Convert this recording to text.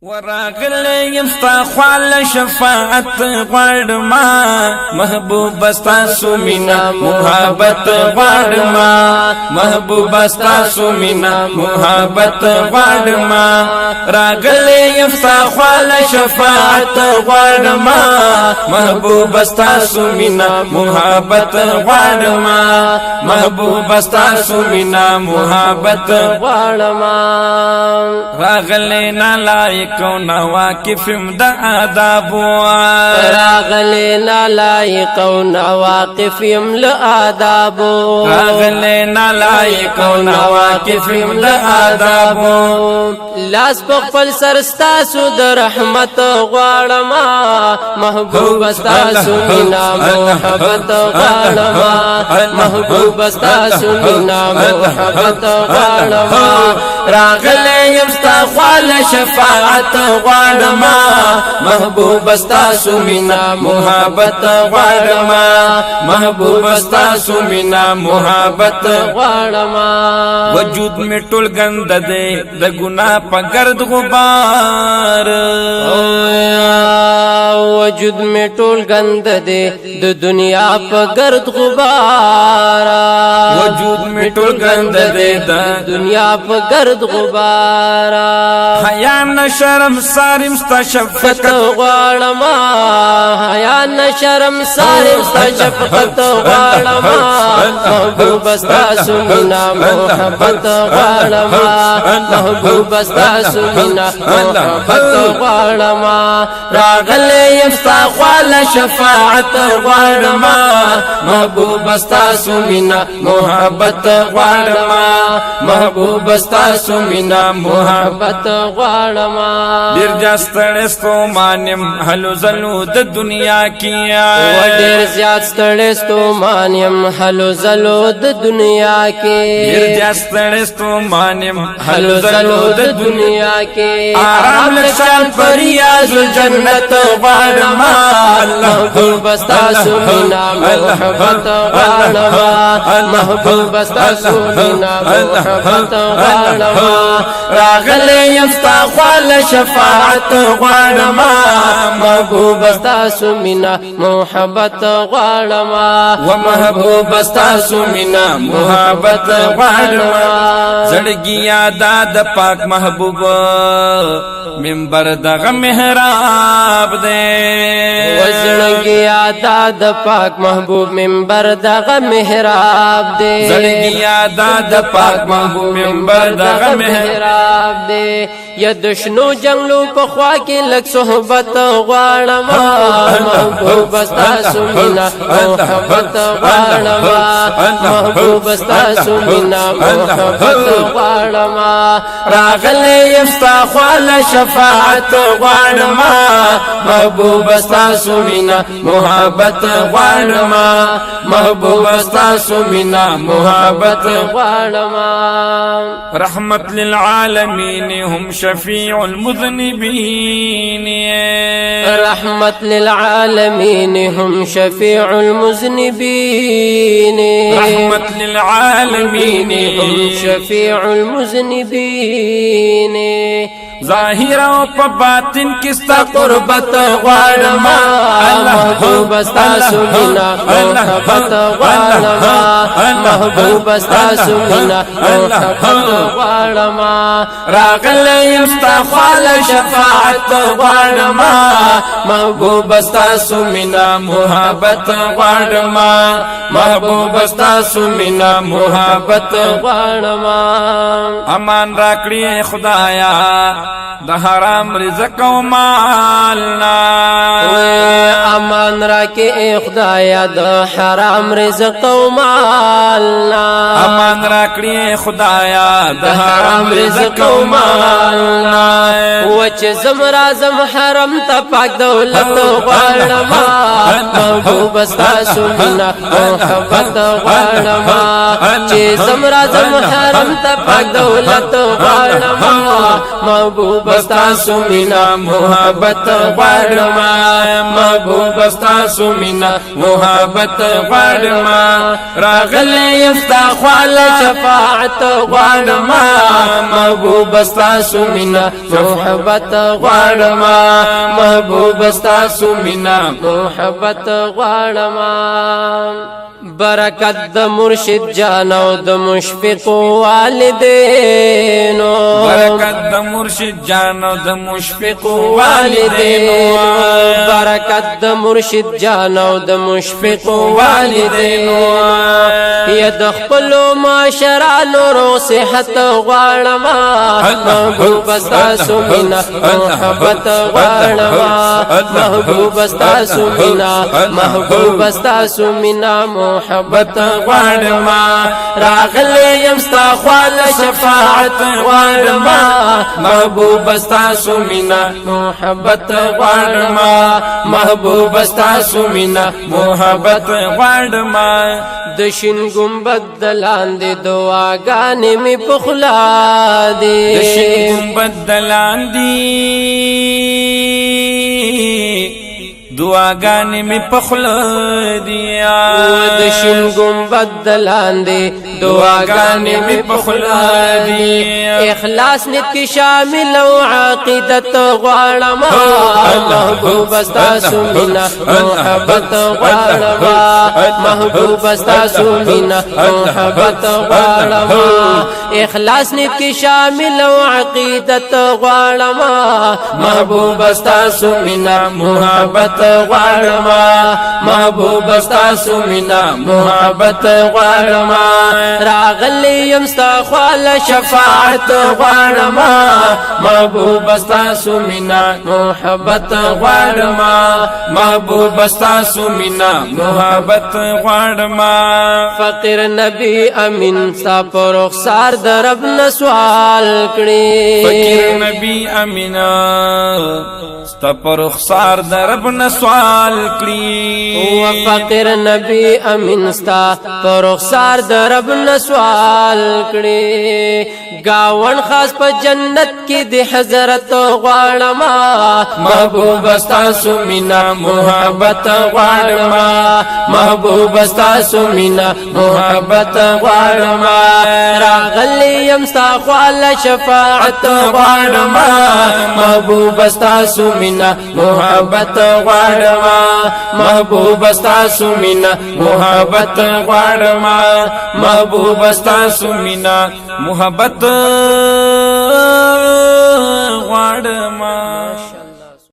وراغلی یمستا خوال شفاعت غواړما محبوب استاسو مینا محبت غواړما محبوب استاسو مینا محبت غواړما راغلی یمستا خوال شفاعت غواړما محبوب استاسو مینا محبت غواړما محبوب استاسو مینا محبت غواړما راغلی نالای کون واقفم دا آداب راغلینا لائقون واقفیم لآداب راغلینا لائقون واقفم لآداب لاس بخفل سرستاسو در رحمت غواړما محبوب استاسو مینا محبت غواړما محبوب استاسو مینا محبت غواړما راغلیم ستا خوال شفاعت غواړما محبوب استاسو مینا محبت غواړما محبوب استاسو مینا محبت غواړما وجود می ټول گند دے د گناہ په گرد غبار وجود می ټول گند دے د دنیا په گرد غبار وجود می ټول گند دے د دنیا په گرد غبار حیا نشرم سارم ستا شفقت غواړما حیا نشرم سارم ستا شفقت غواړما محبوب استاسو مینا محبت غواړما محبوب استاسو مینا محبت غواړما راغلی ستا خوال شفاعت غواړما محبوب استاسو مینا محبت غواړما محبوب استاسو مینا محبت غواړما ډیر جاستړ ستو مانم هلو زلو د دنیا کیا و ډیر زیات ستړ ستو مانم هلو زلو د دنیا کې ډیر جاستړ ستو مانم هلو زلو د دنیا کې آرام لشان فریاض الجنت غواړما محبوب استاسو مینا محبت غواړما محبوب استاسو مینا محبت غواړما راغلی ستا خوال شفاعت غواړما محبوب استاسو مینا محبت غواړما ومحبوب استاسو مینا محبت غواړما زړګي یادا د پاک محبوب منبر دغه محراب دے وزړګي یادا د پاک محبوب منبر دغه محراب دے زړګي یادا د پاک محبوب منبر دغه محراب دے یا دشنو جنگلو په خوا کې لک صحبت غواړما محبوب استاسو مینا محبت غواړما محبوب استاسو مینا محبت غواړما راغلی ستا خوال شفاعت غواړما محبوب استاسو مینا محبت غواړما محبوب استاسو مینا محبت غواړما رحمت للعالمین هم شفیع المذنبین رحمت للعالمین هم شفیع المذنبین رحمت للعالمین هم شفیع المذنبین ظاهر او په باطن کې ستا قربت غواړما محبوب استاسو مینا محبت غواړما محبوب استاسو مینا محبت غواړما راغلی ستا خوال شفاعت غواړما محبوب استاسو مینا محبت غواړما محبوب استاسو مینا محبت غواړما امان راکړي خدایا د حرام رزق او مالنا امان راکې خدایا د حرام رزق او مالنا امان راکړي خدایا د حرام رزق او مالنا وچ زم رازم حرم ته پاک دولت غواړما محبوب استاسو مینا محبت غواړما چې زم رازم حرم ته پاک دولت غواړما محبوب استاسو مینا محبت غواړما محبوب استاسو مینا محبت غواړما راغلی ستا خوال شفاعت غواړما محبوب استاسو مینا محبت محبت غواړما محبوب ستاسو مینا محبت غواړما برکت د مرشد جان او د مشفق والدینو برکت د مرشد جان او د مشفق والدینو برکت د مرشد جان او د مشفق والدینو یا د خپل معاشرانو رو صحت غواړما محبوب ستاسو مینا محبت غواړما محبوب ستاسو مینا محبوب ستاسو مینا محبت غواړما راغلی یم ستا خواله شفاعت غواړما محبوب ستاسو مینا محبت غواړما محبوب ستاسو مینا محبت غواړما د شین ګمبد د لاندې دعاګانې مې په خوله دي د شین ګمبد د لاندې دعاګانې مې په خوله دي د شین ګمبد د لاندې دعاګانې مې په خوله دي اخلاص نیت کې شامل او عقیدت غواړما محبوب ستاسو مینا محبت غواړما محبوب ستاسو مینا محبت غواړما اخلاص نیت کې شامل او عقیدت غواړما محبوب ستاسو مینا محبت غواړما محبوب ستاسو مینا محبت غواړما راغلی یم ستا خواله شفاعت غواړما محبوب ستاسو مینا محبت غواړما محبوب ستاسو مینا محبت غواړما فقیر نبی امین ستا پر رخسار د رب نه سوال کړي فقیر نبی امین ستا پر رخسار د رب نه سوال کړي او فقیر نبی امین ستا پر رخسار د رب نه سوال کړي گاون خاص په جنت کې د حضرت غواړما محبوب ستاسو مینا محبت غواړما محبوب ستاسو مینا محبت غواړما راغلی یم ستا خواله شفاعت غواړما محبوب ستاسو مینا محبت غواړما محبوب ستاسو مینا محبت غواړما محبوب ستاسو مینا محبت غواړما